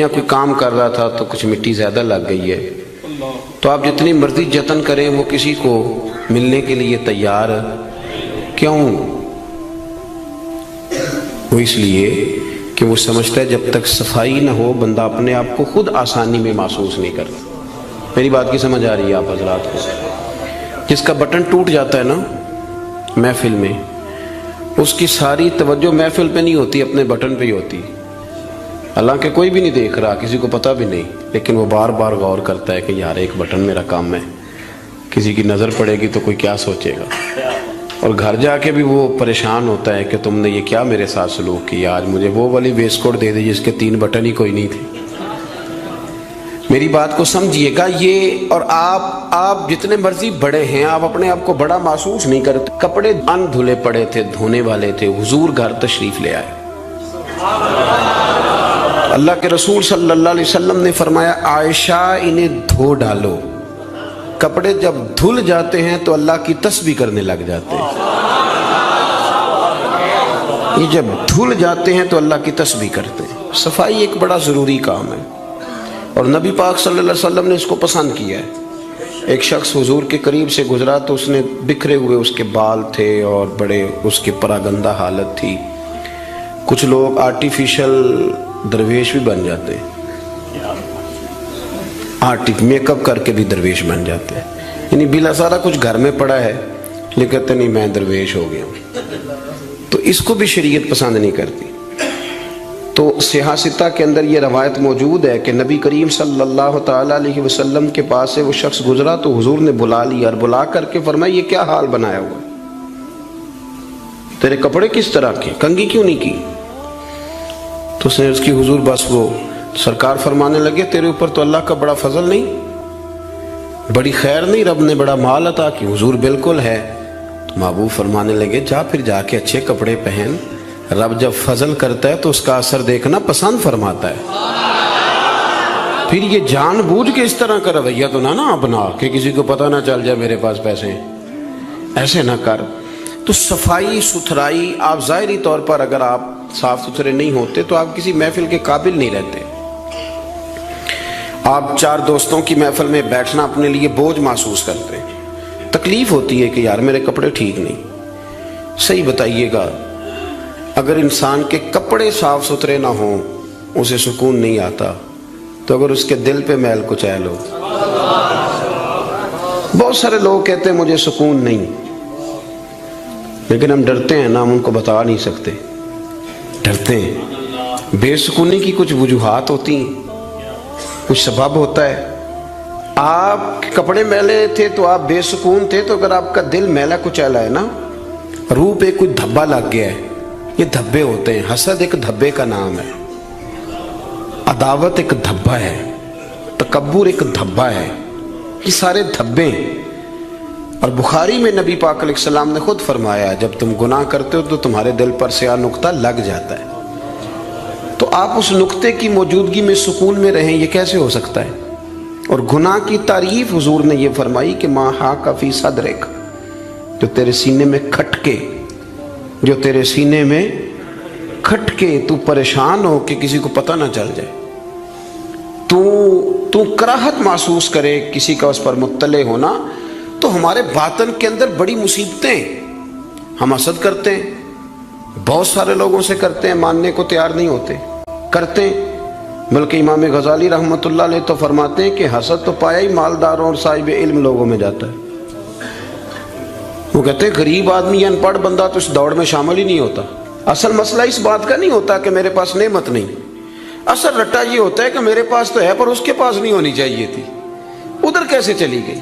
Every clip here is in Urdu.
کوئی کام کر رہا تھا تو کچھ مٹی زیادہ لگ گئی ہے، تو آپ جتنی مرضی جتن کریں وہ کسی کو ملنے کے لیے تیار کیوں؟ وہ اس لیے کہ وہ سمجھتا ہے جب تک صفائی نہ ہو بندہ اپنے آپ کو خود آسانی میں محسوس نہیں کرتا۔ میری بات کی سمجھ آ رہی ہے آپ حضرات کو؟ جس کا بٹن ٹوٹ جاتا ہے نا محفل میں، اس کی ساری توجہ محفل پہ نہیں ہوتی، اپنے بٹن پہ ہی ہوتی، حالانکہ کوئی بھی نہیں دیکھ رہا، کسی کو پتہ بھی نہیں، لیکن وہ بار بار غور کرتا ہے کہ یار ایک بٹن میرا کام ہے، کسی کی نظر پڑے گی تو کوئی کیا سوچے گا، اور گھر جا کے بھی وہ پریشان ہوتا ہے کہ تم نے یہ کیا میرے ساتھ سلوک کیا، آج مجھے وہ والی ویسٹ کوٹ دے دی جس کے 3 بٹن ہی کوئی نہیں تھے۔ میری بات کو سمجھیے گا، یہ اور آپ جتنے مرضی بڑے ہیں، آپ اپنے آپ کو بڑا محسوس نہیں کرتے۔ کپڑے ان دھلے پڑے تھے، دھونے والے تھے، حضور گھر تشریف لے آئے۔ اللہ کے رسول صلی اللہ علیہ وسلم نے فرمایا عائشہ انہیں دھو ڈالو۔ کپڑے جب دھل جاتے ہیں تو اللہ کی تسبیح کرنے لگ جاتے ہیں، یہ جب دھل جاتے ہیں تو اللہ کی تسبیح کرتے ہیں۔ صفائی ایک بڑا ضروری کام ہے، اور نبی پاک صلی اللہ علیہ وسلم نے اس کو پسند کیا ہے۔ ایک شخص حضور کے قریب سے گزرا تو اس نے بکھرے ہوئے اس کے بال تھے اور بڑے اس کی پراگندہ حالت تھی۔ کچھ لوگ آرٹیفیشل درویش بھی بن جاتے ہیں، میک اپ کر کے بھی درویش بن جاتے ہیں، یعنی بلا سارا کچھ گھر میں پڑا ہے لیکن کہتے نہیں میں درویش ہو گیا ہوں، تو اس کو بھی شریعت پسند نہیں کرتی۔ تو صحیح ستہ کے اندر یہ روایت موجود ہے کہ نبی کریم صلی اللہ تعالیٰ علیہ وسلم کے پاس سے وہ شخص گزرا تو حضور نے بلا لیا اور بلا کر کے فرمایا یہ کیا حال بنایا ہوا ہے، تیرے کپڑے کس طرح کے، کنگھی کیوں نہیں کی؟ تو اس نے اس کی حضور بس وہ سرکار فرمانے لگے تیرے اوپر تو اللہ کا بڑا فضل نہیں، بڑی خیر نہیں، رب نے بڑا مال عطا کی؟ حضور بالکل ہے۔ تو محبوب فرمانے لگے جا پھر جا کے اچھے کپڑے پہن، رب جب فضل کرتا ہے تو اس کا اثر دیکھنا پسند فرماتا ہے۔ پھر یہ جان بوجھ کے اس طرح کا رویہ تو نہ اپنا کہ کسی کو پتہ نہ چل جائے میرے پاس پیسے ہیں، ایسے نہ کر۔ تو صفائی ستھرائی، آپ ظاہری طور پر اگر آپ صاف ستھرے نہیں ہوتے تو آپ کسی محفل کے قابل نہیں رہتے۔ آپ 4 دوستوں کی محفل میں بیٹھنا اپنے لیے بوجھ محسوس کرتے ہیں، تکلیف ہوتی ہے کہ یار میرے کپڑے ٹھیک نہیں۔ صحیح بتائیے گا، اگر انسان کے کپڑے صاف ستھرے نہ ہوں اسے سکون نہیں آتا، تو اگر اس کے دل پہ میل کچیل ہو، بہت سارے لوگ کہتے ہیں مجھے سکون نہیں، لیکن ہم ڈرتے ہیں نا، ہم ان کو بتا نہیں سکتے، ڈرتے ہیں۔ بے سکونی کی کچھ وجوہات ہوتی ہیں، کچھ سبب ہوتا ہے۔ آپ کے کپڑے میلے تھے تو آپ بے سکون تھے، تو اگر آپ کا دل میلا کچیلا ہے نا، روح پہ کوئی دھبا لگ گیا ہے، یہ دھبے ہوتے ہیں۔ حسد ایک دھبے کا نام ہے، عداوت ایک دھبا ہے، تکبر ایک دھبا ہے، یہ سارے دھبے۔ اور بخاری میں نبی پاک علیہ السلام نے خود فرمایا جب تم گناہ کرتے ہو تو تمہارے دل پر سیاہ نقطہ لگ جاتا ہے، تو آپ اس نقطے کی موجودگی میں سکون میں رہیں، یہ کیسے ہو سکتا ہے؟ اور گناہ کی تعریف حضور نے یہ فرمائی کہ ما حاک فی صدرک، جو تیرے سینے میں کھٹکے، جو تیرے سینے میں کھٹکے، تو پریشان ہو کہ کسی کو پتہ نہ چل جائے، تو کراہت محسوس کرے کسی کا اس پر مطلع ہونا، تو ہمارے باطن کے اندر بڑی مصیبتیں، ہم حسد کرتے ہیں، بہت سارے لوگوں سے کرتے ہیں، ماننے کو تیار نہیں ہوتے، کرتے ہیں۔ بلکہ امام غزالی رحمۃ اللہ علیہ تو فرماتے ہیں کہ حسد تو پایا ہی مالداروں اور صاحب علم لوگوں میں جاتا ہے۔ وہ کہتے ہیں غریب آدمی یا ان پڑھ بندہ تو اس دوڑ میں شامل ہی نہیں ہوتا۔ اصل مسئلہ اس بات کا نہیں ہوتا کہ میرے پاس نعمت نہیں، اصل رٹا یہ ہوتا ہے کہ میرے پاس تو ہے پر اس کے پاس نہیں ہونی چاہیے تھی، ادھر کیسے چلی گئی؟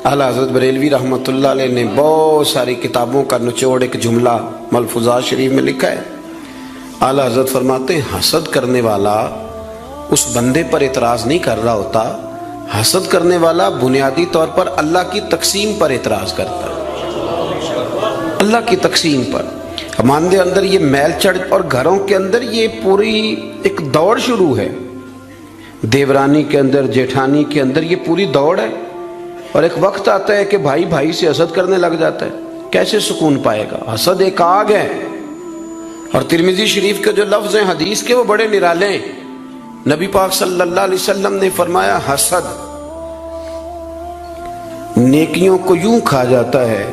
اعلیٰ حضرت بریلوی رحمۃ اللہ علیہ نے بہت ساری کتابوں کا نچوڑ ایک جملہ ملفوظات شریف میں لکھا ہے۔ اعلیٰ حضرت فرماتے ہیں حسد کرنے والا اس بندے پر اعتراض نہیں کر رہا ہوتا، حسد کرنے والا بنیادی طور پر اللہ کی تقسیم پر اعتراض کرتا ہے، اللہ کی تقسیم پر۔ ہمارے اندر یہ میل چڑھ، اور گھروں کے اندر یہ پوری ایک دوڑ شروع ہے، دیورانی کے اندر، جیٹھانی کے اندر یہ پوری دوڑ ہے، اور ایک وقت آتا ہے کہ بھائی بھائی سے حسد کرنے لگ جاتا ہے، کیسے سکون پائے گا؟ حسد ایک آگ ہے، اور ترمذی شریف کے جو لفظ ہیں حدیث کے وہ بڑے نرالے ہیں نبی پاک صلی اللہ علیہ وسلم نے فرمایا حسد نیکیوں کو یوں کھا جاتا ہے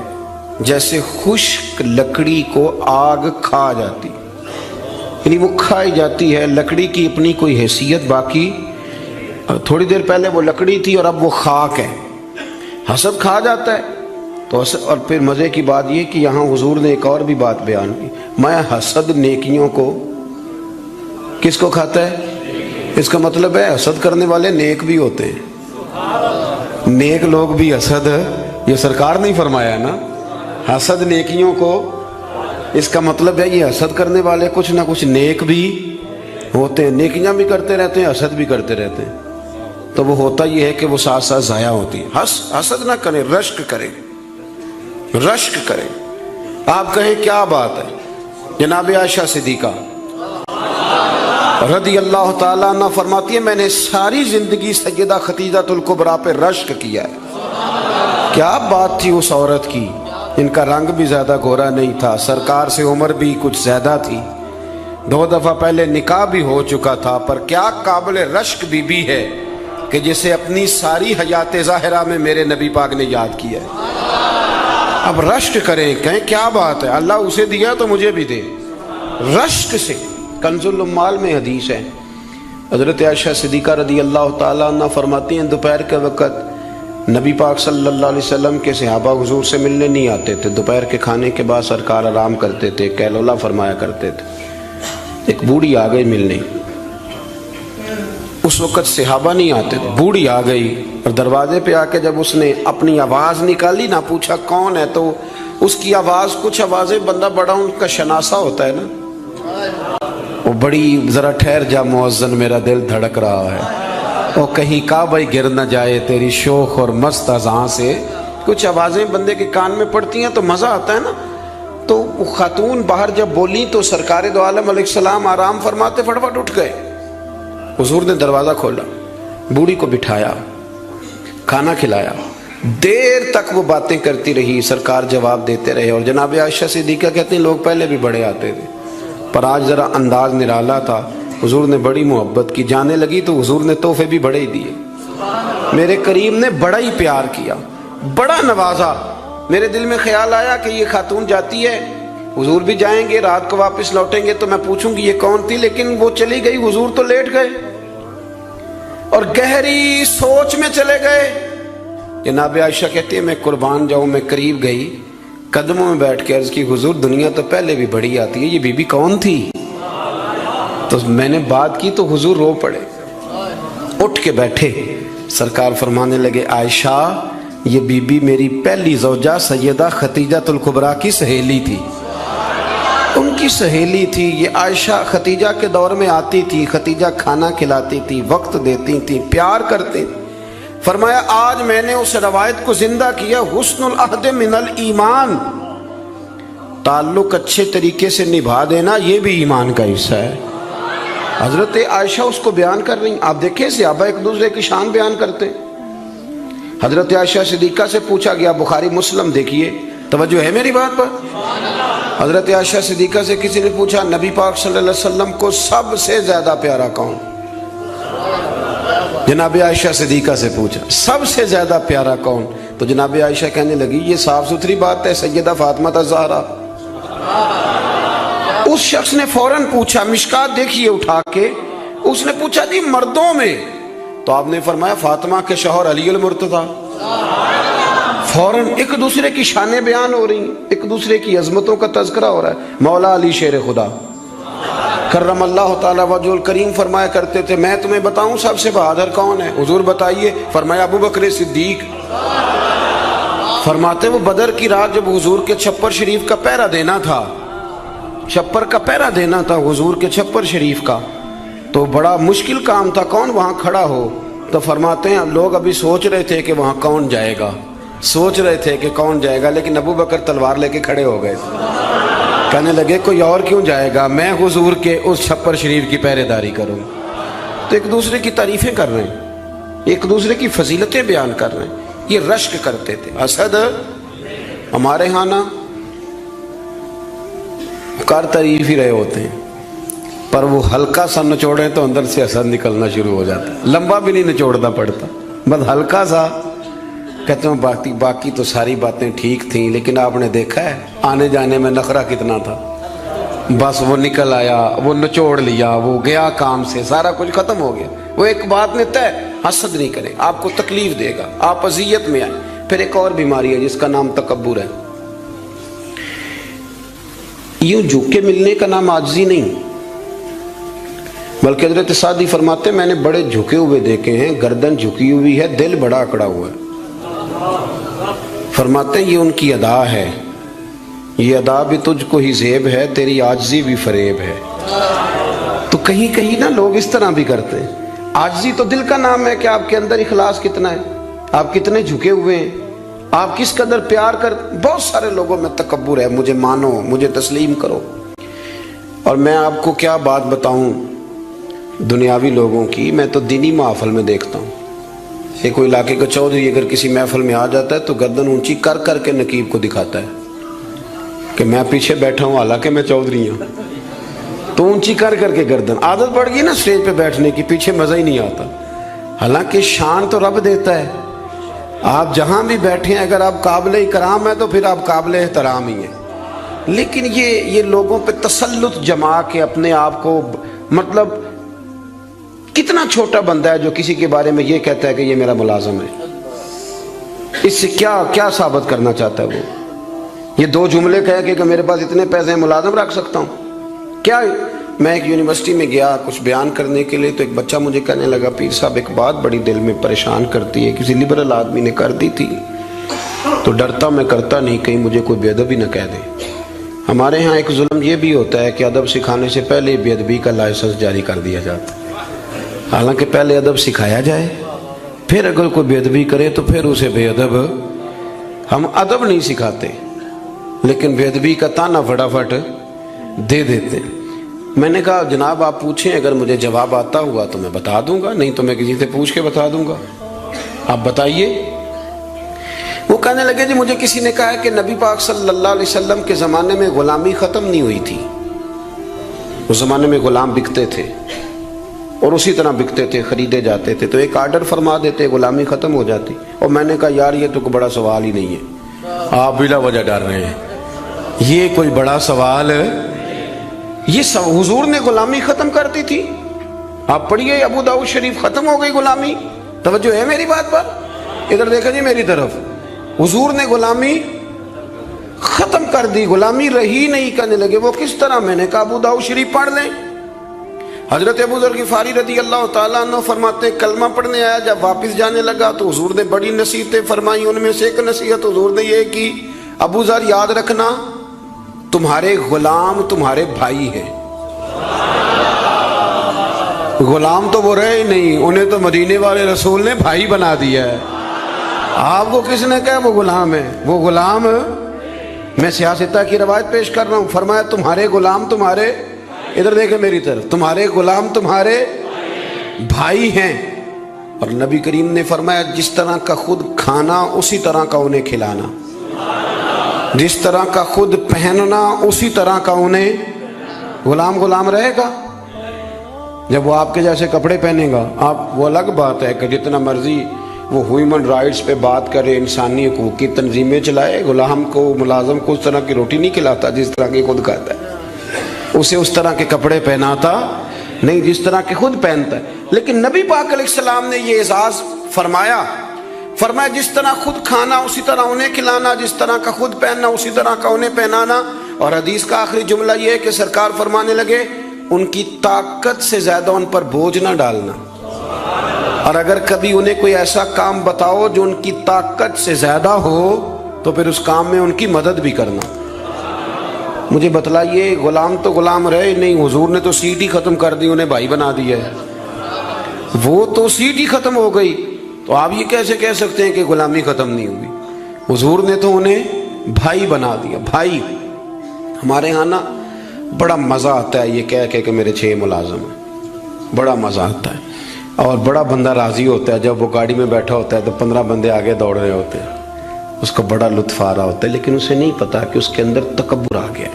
جیسے خشک لکڑی کو آگ کھا جاتی، یعنی وہ کھائی جاتی ہے، لکڑی کی اپنی کوئی حیثیت باقی، تھوڑی دیر پہلے وہ لکڑی تھی اور اب وہ خاک ہے، حسد کھا جاتا ہے۔ تو اور پھر مزے کی بات یہ کہ یہاں حضور نے ایک اور بھی بات بیان کی، میں حسد نیکیوں کو کس کو کھاتا ہے؟ اس کا مطلب ہے حسد کرنے والے نیک بھی ہوتے ہیں، نیک لوگ بھی حسد، یہ سرکار نے فرمایا نا، حسد نیکیوں کو، اس کا مطلب ہے یہ حسد کرنے والے کچھ نہ کچھ نیک بھی ہوتے ہیں، نیکیاں بھی کرتے رہتے ہیں، حسد بھی کرتے رہتے ہیں، تو وہ ہوتا یہ ہے کہ وہ ساتھ ساتھ ضائع ہوتی ہے۔ حسد نہ کریں، رشک کریں، رشک کریں۔ آپ کہیں کیا بات ہے؟ جناب عائشہ صدیقہ رضی اللہ تعالیٰ عنہ فرماتی ہے میں نے ساری زندگی سیدہ خدیجہ الکبریٰ پہ رشک کیا ہے۔ کیا بات تھی اس عورت کی، ان کا رنگ بھی زیادہ گورا نہیں تھا، سرکار سے عمر بھی کچھ زیادہ تھی، 2 دفعہ پہلے نکاح بھی ہو چکا تھا، پر کیا قابل رشک بی بی ہے کہ جسے اپنی ساری حیات ظاہرہ میں میرے نبی پاک نے یاد کیا ہے۔ اب رشک کریں، کہیں کیا بات ہے، اللہ اسے دیا تو مجھے بھی دے، رشک سے۔ کنز العمال میں حدیث ہے، حضرت عائشہ صدیقہ رضی اللہ تعالیٰ عنہ فرماتی ہیں دوپہر کے وقت نبی پاک صلی اللہ علیہ وسلم کے صحابہ حضور سے ملنے نہیں آتے تھے، دوپہر کے کھانے کے بعد سرکار آرام کرتے تھے، کیلولا فرمایا کرتے تھے۔ ایک بوڑھی آ گئی ملنے، اس وقت صحابہ نہیں آتے تھے، بوڑھی آ گئی اور دروازے پہ آ کے جب اس نے اپنی آواز نکالی نہ، پوچھا کون ہے، تو اس کی آواز، کچھ آوازیں بندہ بڑا ان کا شناسا ہوتا ہے نا، وہ بڑی ذرا ٹھہر جا مؤذن میرا دل دھڑک رہا ہے، وہ کہیں کعبہ گر نہ جائے تیری شوخ اور مست اذاں سے، کچھ آوازیں بندے کے کان میں پڑتی ہیں تو مزہ آتا ہے نا۔ تو وہ خاتون باہر جب بولی تو سرکار دو عالم علیہ السلام آرام فرماتے فٹافٹ اٹھ گئے، حضور نے دروازہ کھولا، بوڑھی کو بٹھایا، کھانا کھلایا، دیر تک وہ باتیں کرتی رہی، سرکار جواب دیتے رہے، اور جناب عائشہ صدیقہ کہتے ہیں لوگ پہلے بھی بڑے آتے تھے پر آج ذرا انداز نرالا تھا، حضور نے بڑی محبت کی، جانے لگی تو حضور نے تحفے بھی بڑے ہی دیے، میرے کریم نے بڑا ہی پیار کیا، بڑا نوازا۔ میرے دل میں خیال آیا کہ یہ خاتون جاتی ہے، حضور بھی جائیں گے، رات کو واپس لوٹیں گے تو میں پوچھوں گی یہ کون تھی، لیکن وہ چلی گئی، حضور تو لیٹ گئے اور گہری سوچ میں چلے گئے۔ جناب عائشہ کہتی ہے میں قربان جاؤں، میں قریب گئی، قدموں میں بیٹھ کے عرض کی حضور دنیا تو پہلے بھی بڑی آتی ہے، یہ بی بی کون تھی؟ تو میں نے بات کی تو حضور رو پڑے، اٹھ کے بیٹھے، سرکار فرمانے لگے عائشہ یہ بی بی میری پہلی زوجہ سیدہ خدیجہ الکبریٰ کی سہیلی تھی، ان کی سہیلی تھی یہ عائشہ، خدیجہ کے دور میں آتی تھی، خدیجہ کھانا کھلاتی تھی، وقت دیتی تھی، پیار کرتی تھی۔ فرمایا آج میں نے اس روایت کو زندہ کیا، حسن العہد من الایمان، تعلق اچھے طریقے سے نبھا دینا یہ بھی ایمان کا حصہ ہے۔ حضرت عائشہ اس کو بیان کر رہی ہیں، آپ دیکھیں صحابہ ایک دوسرے کی شان بیان کرتے ہیں۔ حضرت عائشہ صدیقہ سے پوچھا گیا، بخاری مسلم دیکھیے، توجہ ہے میری بات پر؟ حضرت عائشہ صدیقہ سے کسی نے پوچھا نبی پاک صلی اللہ علیہ وسلم کو سب سے زیادہ پیارا کون؟ جناب عائشہ صدیقہ سے پوچھا سب سے زیادہ پیارا کون؟ تو جناب عائشہ کہنے لگی یہ صاف ستھری بات ہے، سیدہ فاطمہ الزہرا۔ اس شخص نے فوراً پوچھا، مشکات دیکھیے اٹھا کے، اس نے پوچھا جی مردوں میں؟ تو آپ نے فرمایا فاطمہ کے شوہر علی المرتضیٰ۔ فوراً ایک دوسرے کی شانیں بیان ہو رہی ہیں، ایک دوسرے کی عظمتوں کا تذکرہ ہو رہا ہے۔ مولا علی شیر خدا کرم اللہ تعالیٰ وجہ الکریم فرمایا کرتے تھے میں تمہیں بتاؤں سب سے بہادر کون ہے؟ حضور بتائیے، فرمایا ابو بکر صدیق۔ فرماتے وہ بدر کی رات جب حضور کے چھپر شریف کا پہرا دینا تھا، چھپر کا پہرا دینا تھا حضور کے چھپر شریف کا، تو بڑا مشکل کام تھا، کون وہاں کھڑا ہو؟ تو فرماتے ہیں لوگ ابھی سوچ رہے تھے کہ وہاں کون جائے گا، سوچ رہے تھے کہ کون جائے گا، لیکن ابو بکر تلوار لے کے کھڑے ہو گئے، کہنے لگے کوئی اور کیوں جائے گا، میں حضور کے اس چھپر شریف کی پہرے داری کروں۔ تو ایک دوسرے کی تعریفیں کر رہے ہیں، ایک دوسرے کی فضیلتیں بیان کر رہے ہیں، یہ رشک کرتے تھے۔ حسد ہمارے ہاں نا کر تعریف ہی رہے ہوتے ہیں، پر وہ ہلکا سا نچوڑے تو اندر سے اثر نکلنا شروع ہو جاتا ہے. لمبا بھی نہیں نچوڑنا پڑتا، بس ہلکا سا. کہتے ہیں باقی تو ساری باتیں ٹھیک تھیں، لیکن آپ نے دیکھا ہے آنے جانے میں نخرہ کتنا تھا. بس وہ نکل آیا، وہ نچوڑ لیا، وہ گیا کام سے، سارا کچھ ختم ہو گیا. وہ ایک بات نے طے، حسد نہیں کرے، آپ کو تکلیف دے گا، آپ اذیت میں آئیں. پھر ایک اور بیماری ہے جس کا نام تکبر ہے. یوں جھک کے ملنے کا نام عاجزی نہیں، بلکہ حضرت سعدی فرماتے ہیں میں نے بڑے جھکے ہوئے دیکھے ہیں، گردن جھکی ہوئی ہے، دل بڑا اکڑا ہوا ہے. فرماتے ہیں یہ ان کی ادا ہے، یہ ادا بھی تجھ کو ہی زیب ہے، تیری عاجزی بھی فریب ہے. تو کہیں کہیں نا لوگ اس طرح بھی کرتے ہیں. عاجزی تو دل کا نام ہے کہ آپ کے اندر اخلاص کتنا ہے، آپ کتنے جھکے ہوئے ہیں، آپ کس قدر پیار کر. بہت سارے لوگوں میں تکبر ہے، مجھے مانو، مجھے تسلیم کرو. اور میں آپ کو کیا بات بتاؤں دنیاوی لوگوں کی، میں تو دینی محفل میں دیکھتا ہوں. یہ کوئی علاقے کا چودھری اگر کسی محفل میں آ جاتا ہے تو گردن اونچی کر کر کے نقیب کو دکھاتا ہے کہ میں پیچھے بیٹھا ہوں، حالانکہ میں چودھری ہوں. تو اونچی کر کر کے گردن، عادت پڑ گئی نا اسٹیج پہ بیٹھنے کی، پیچھے مزہ ہی نہیں آتا. حالانکہ شان تو رب دیتا ہے. آپ جہاں بھی بیٹھے ہیں اگر آپ قابل اکرام ہیں تو پھر آپ قابل احترام ہی ہیں. لیکن یہ لوگوں پہ تسلط جما کے اپنے آپ کو، مطلب کتنا چھوٹا بندہ ہے جو کسی کے بارے میں یہ کہتا ہے کہ یہ میرا ملازم ہے. اس سے کیا ثابت کرنا چاہتا ہے وہ؟ یہ دو جملے کہہ کہ میرے پاس اتنے پیسے ہیں ملازم رکھ سکتا ہوں کیا؟ میں ایک یونیورسٹی میں گیا کچھ بیان کرنے کے لیے، تو ایک بچہ مجھے کہنے لگا پیر صاحب ایک بات بڑی دل میں پریشان کرتی ہے، کسی لبرل آدمی نے کر دی تھی تو ڈرتا میں کرتا نہیں، کہیں مجھے کوئی بے ادبی نہ کہہ دے. ہمارے ہاں ایک ظلم یہ بھی ہوتا ہے کہ ادب سکھانے سے پہلے بے ادبی کا لائسنس جاری کر دیا جاتا ہے. حالانکہ پہلے ادب سکھایا جائے، پھر اگر کوئی بے ادبی کرے تو پھر اسے بے ادب. ہم ادب نہیں سکھاتے لیکن بے ادبی کا تانا فٹافٹ دے دیتے ہیں. میں نے کہا جناب آپ پوچھیں، اگر مجھے جواب آتا ہوا تو میں بتا دوں گا، نہیں تو میں کسی سے پوچھ کے بتا دوں گا، آپ بتائیے. وہ کہنے لگے جی مجھے کسی نے کہا ہے کہ نبی پاک صلی اللہ علیہ وسلم کے زمانے میں غلامی ختم نہیں ہوئی تھی. اس زمانے میں غلام بکتے تھے اور اسی طرح بکتے تھے، خریدے جاتے تھے، تو ایک آرڈر فرما دیتے غلامی ختم ہو جاتی. اور میں نے کہا یار یہ تو کوئی بڑا سوال ہی نہیں ہے، آپ بلا وجہ ڈر رہے ہیں، یہ کوئی بڑا سوال ہے. یہ حضور نے غلامی ختم کر دی تھی. آپ پڑھیے ابو داؤد شریف، ختم ہو گئی غلامی. توجہ ہے میری بات پر؟ ادھر دیکھا جی میری طرف. حضور نے غلامی ختم کر دی، غلامی رہی نہیں. کہنے لگے وہ کس طرح؟ میں نے کہا ابو داؤد شریف پڑھ لیں. حضرت ابو ذر غفاری رضی اللہ تعالیٰ عنہ فرماتے ہیں کلمہ پڑھنے آیا، جب واپس جانے لگا تو حضور نے بڑی نصیحتیں فرمائی. ان میں سے ایک نصیحت حضور نے یہ کی، ابو ذر یاد رکھنا تمہارے غلام تمہارے بھائی ہیں. غلام تو وہ رہے ہی نہیں، انہیں تو مدینے والے رسول نے بھائی بنا دیا ہے. آپ کو کس نے کہا وہ غلام ہے؟ وہ غلام، میں سیاستہ کی روایت پیش کر رہا ہوں. فرمایا تمہارے غلام تمہارے، ادھر دیکھیں میری طرف، تمہارے غلام تمہارے بھائی ہیں. اور نبی کریم نے فرمایا جس طرح کا خود کھانا اسی طرح کا انہیں کھلانا، جس طرح کا خود پہننا اسی طرح کا انہیں. غلام رہے گا جب وہ آپ کے جیسے کپڑے پہنے گا. آپ وہ الگ بات ہے کہ جتنا مرضی وہ ہیومن رائٹس پہ بات کرے، انسانی حقوق کی تنظیمیں چلائے، غلام کو ملازم کو اس طرح کی روٹی نہیں کھلاتا جس طرح کی خود کھاتا ہے، اسے اس طرح کے کپڑے پہناتا نہیں جس طرح کے خود پہنتا ہے. لیکن نبی پاک علیہ السلام نے یہ اعزاز فرمایا جس طرح خود کھانا اسی طرح انہیں کھلانا، جس طرح کا خود پہننا اسی طرح کا انہیں پہنانا. اور حدیث کا آخری جملہ یہ ہے کہ سرکار فرمانے لگے ان کی طاقت سے زیادہ ان پر بوجھ نہ ڈالنا، اور اگر کبھی انہیں کوئی ایسا کام بتاؤ جو ان کی طاقت سے زیادہ ہو تو پھر اس کام میں ان کی مدد بھی کرنا. مجھے بتلائیے غلام تو غلام رہے نہیں، حضور نے تو سیٹ ہی ختم کر دی، انہیں بھائی بنا دیا ہے. وہ تو سیٹ ہی ختم ہو گئی، تو آپ یہ کیسے کہہ سکتے ہیں کہ غلامی ختم نہیں ہوئی؟ حضور نے تو انہیں بھائی بنا دیا. بھائی ہمارے ہاں نا بڑا مزہ آتا ہے یہ کہہ کہ میرے 6 ملازم ہیں، بڑا مزہ آتا ہے. اور بڑا بندہ راضی ہوتا ہے جب وہ گاڑی میں بیٹھا ہوتا ہے تو 15 بندے آگے دوڑ رہے ہوتے ہیں، اس کو بڑا لطف آ رہا ہوتا ہے. لیکن اسے نہیں پتا کہ اس کے اندر تکبر آ گیا.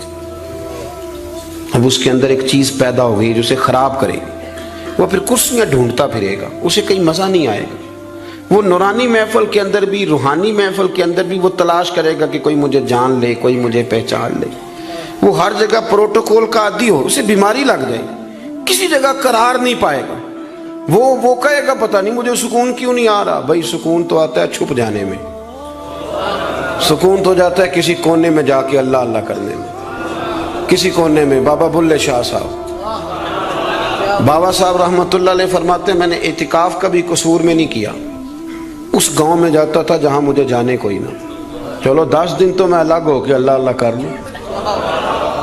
اب اس کے اندر ایک چیز پیدا ہو گئی جو اسے خراب کرے گی، وہ پھر کرسیاں ڈھونڈتا پھرے گا، اسے کہیں مزہ نہیں آئے گا۔ وہ نورانی محفل کے اندر بھی، روحانی محفل کے اندر بھی وہ تلاش کرے گا کہ کوئی مجھے جان لے، کوئی مجھے پہچان لے۔ وہ ہر جگہ پروٹوکول کا عادی ہو، اسے بیماری لگ جائے، کسی جگہ قرار نہیں پائے گا۔ وہ کہے گا پتہ نہیں مجھے سکون کیوں نہیں آ رہا۔ بھائی سکون تو آتا ہے چھپ جانے میں، سکون تو جاتا ہے کسی کونے میں جا کے اللہ اللہ کرنے میں، کسی کونے میں۔ بابا بلے شاہ صاحب، بابا صاحب رحمۃ اللہ علیہ فرماتے ہیں میں نے اعتکاف کبھی قصور میں نہیں کیا، اس گاؤں میں جاتا تھا جہاں مجھے جانے کوئی نہ، چلو 10 دن تو میں الگ ہو کے اللہ اللہ کر لوں۔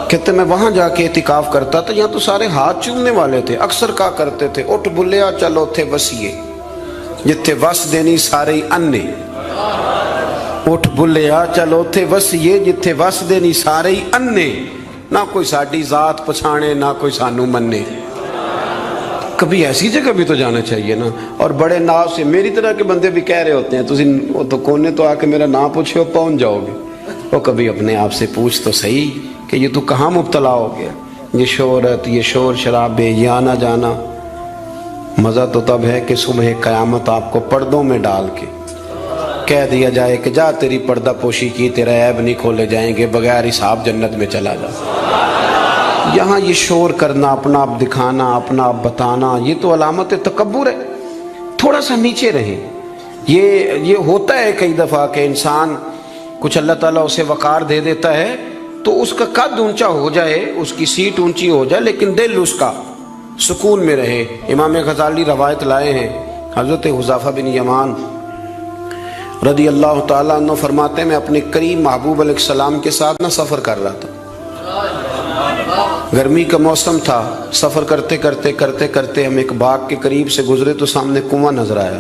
کہتے میں وہاں جا کے اعتکاف کرتا تھا، یہاں تو سارے ہاتھ چومنے والے تھے، اکثر کہا کرتے تھے اٹھ بلیا چلو تھے وسیے جتھے وس دینی سارے انے، اٹھ بلیا چلو تھے وسیے جتھے وس دینی سارے انے، نہ کوئی ساڈی ذات پچھانے نہ کوئی سانو منے۔ کبھی ایسی جگہ بھی تو جانا چاہیے نا۔ اور بڑے ناز سے میری طرح کے بندے بھی کہہ رہے ہوتے ہیں وہ تو کونے تو آ کے میرا نام پوچھے ہو پہنچ جاؤ گے۔ وہ کبھی اپنے آپ سے پوچھ تو صحیح کہ یہ تو کہاں مبتلا ہو گیا، یہ شہرت، یہ شور شرابے، یہ آنا جانا۔ مزہ تو تب ہے کہ صبح قیامت آپ کو پردوں میں ڈال کے کہہ دیا جائے کہ جا تیری پردہ پوشی کی، تیرے عیب نہیں کھولے جائیں گے، بغیر حساب جنت میں چلا جا۔ یہاں یہ شور کرنا، اپنا آپ دکھانا، اپنا آپ بتانا، یہ تو علامت تکبر ہے۔ تھوڑا سا نیچے رہیں۔ یہ ہوتا ہے کئی دفعہ کہ انسان کچھ اللہ تعالیٰ اسے وقار دے دیتا ہے تو اس کا قد اونچا ہو جائے، اس کی سیٹ اونچی ہو جائے، لیکن دل اس کا سکون میں رہے۔ امام غزالی روایت لائے ہیں، حضرت حذیفہ بن یمان رضی اللہ تعالیٰ عنہ فرماتے ہیں میں اپنے قریب محبوب علیہ السلام کے ساتھ نہ سفر کر رہا تھا، گرمی کا موسم تھا، سفر کرتے کرتے ہم ایک باغ کے قریب سے گزرے تو سامنے کنواں نظر آیا۔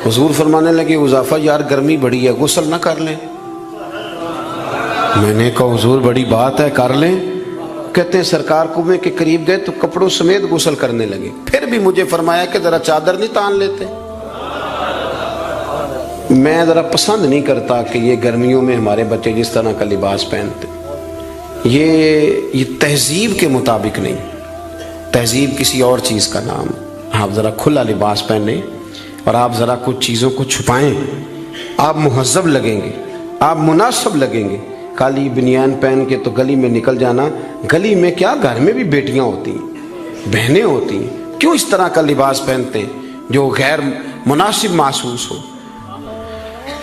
حضور فرمانے لگے حذیفہ یار گرمی بڑی ہے، غسل نہ کر لیں؟ میں نے کہا حضور بڑی بات ہے، کر لیں۔ کہتے ہیں سرکار کنویں کے قریب گئے تو کپڑوں سمیت غسل کرنے لگے، پھر بھی مجھے فرمایا کہ ذرا چادر نہیں تان لیتے؟ میں ذرا پسند نہیں کرتا کہ یہ گرمیوں میں ہمارے بچے جس طرح کا لباس پہنتے، یہ تہذیب کے مطابق نہیں، تہذیب کسی اور چیز کا نام۔ آپ ذرا کھلا لباس پہنیں اور آپ ذرا کچھ چیزوں کو چھپائیں، آپ مہذب لگیں گے، آپ مناسب لگیں گے۔ کالی بنیان پہن کے تو گلی میں نکل جانا، گلی میں کیا گھر میں بھی بیٹیاں ہوتی ہیں، بہنیں ہوتی ہیں، کیوں اس طرح کا لباس پہنتے ہیں جو غیر مناسب محسوس ہو؟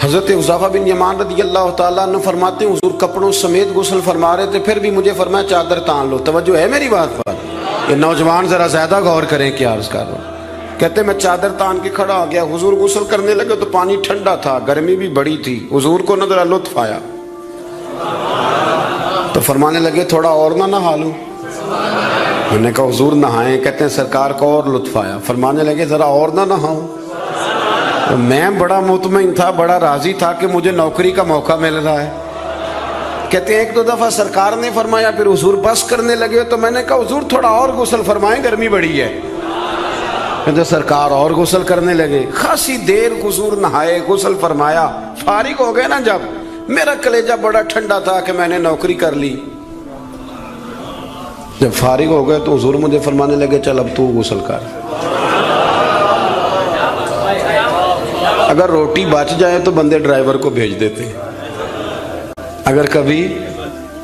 حضرت حذیفہ بن یمان رضی اللہ تعالیٰ عنہ فرماتے ہیں حضور کپڑوں سمیت غسل فرما رہے تھے، پھر بھی مجھے فرمایا چادر تان لو۔ توجہ ہے میری بات پر؟ یہ نوجوان ذرا زیادہ غور کریں کیا عرض کر رہا ہوں۔ کہتے میں چادر تان کے کھڑا ہو گیا، حضور غسل کرنے لگے تو پانی ٹھنڈا تھا، گرمی بھی بڑی تھی، حضور کو نہ ذرا لطف آیا تو فرمانے لگے تھوڑا اور نہ نہا لوں؟ میں نے کہا حضور نہائیں۔ کہتے ہیں سرکار کو اور لطف آیا، فرمانے لگے ذرا اور نہ نہاؤں؟ میں بڑا مطمئن تھا، بڑا راضی تھا کہ مجھے نوکری کا موقع مل رہا ہے۔ کہتے ہیں ایک دو دفعہ سرکار نے فرمایا، پھر حضور بس کرنے لگے تو میں نے کہا حضور تھوڑا اور غسل فرمائیں، گرمی بڑی ہے۔ کہتے سرکار اور غسل کرنے لگے، خاصی دیر حضور نہائے، غسل فرمایا، فارغ ہو گئے نا جب، میرا کلیجہ بڑا ٹھنڈا تھا کہ میں نے نوکری کر لی۔ جب فارغ ہو گئے تو حضور مجھے فرمانے لگے چل اب تو غسل کر۔ اگر روٹی بچ جائے تو بندے ڈرائیور کو بھیج دیتے ہیں، اگر کبھی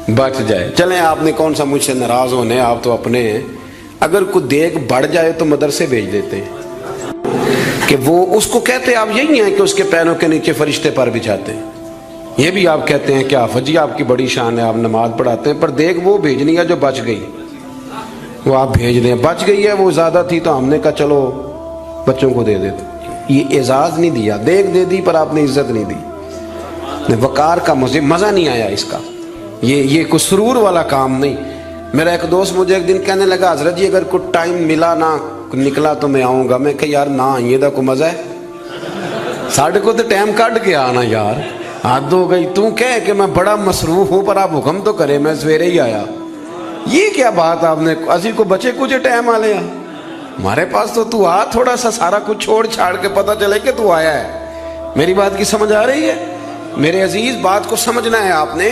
بچ جائے۔ چلیں آپ نے کون سا مجھ سے ناراض ہونے، آپ تو اپنے ہیں۔ اگر کوئی دیگ بڑھ جائے تو مدرسے بھیج دیتے ہیں کہ وہ اس کو کہتے ہیں آپ یہی ہیں کہ اس کے پیروں کے نیچے فرشتے پر بچھاتے ہیں، یہ بھی آپ کہتے ہیں کہ آفت جی آپ کی بڑی شان ہے، آپ نماز پڑھاتے ہیں، پر دیگ وہ بھیجنی ہے جو بچ گئی، وہ آپ بھیج دیں۔ بچ گئی ہے، وہ زیادہ تھی تو ہم نے کہا چلو بچوں کو دے دیتے۔ یہ اعزاز نہیں دیا، دیگ دے دی پر آپ نے عزت نہیں دی، وقار کا مزہ نہیں آیا اس کا۔ یہ کوئی سرور والا کام نہیں۔ میرا ایک دوست مجھے ایک دن کہنے لگا حضرت جی اگر کوئی ٹائم ملا نہ نکلا تو میں آؤں گا۔ میں کہ یار نہ آئیے دا کوئی مزہ ہے، ساڑھے کو تو ٹائم کٹ کے آنا یار، حد ہو گئی۔ تو کہے کہ میں بڑا مصروف ہوں پر آپ حکم تو کرے، میں سویرے ہی آیا۔ یہ کیا بات آپ نے، اسی کو بچے کچھ ٹائم آ لیا ہمارے پاس تو آ، تھوڑا سا سارا کچھ چھوڑ چھاڑ کے پتہ چلے کہ تو آیا ہے۔ میری بات کی سمجھ آ رہی ہے میرے عزیز؟ بات کو سمجھنا ہے آپ نے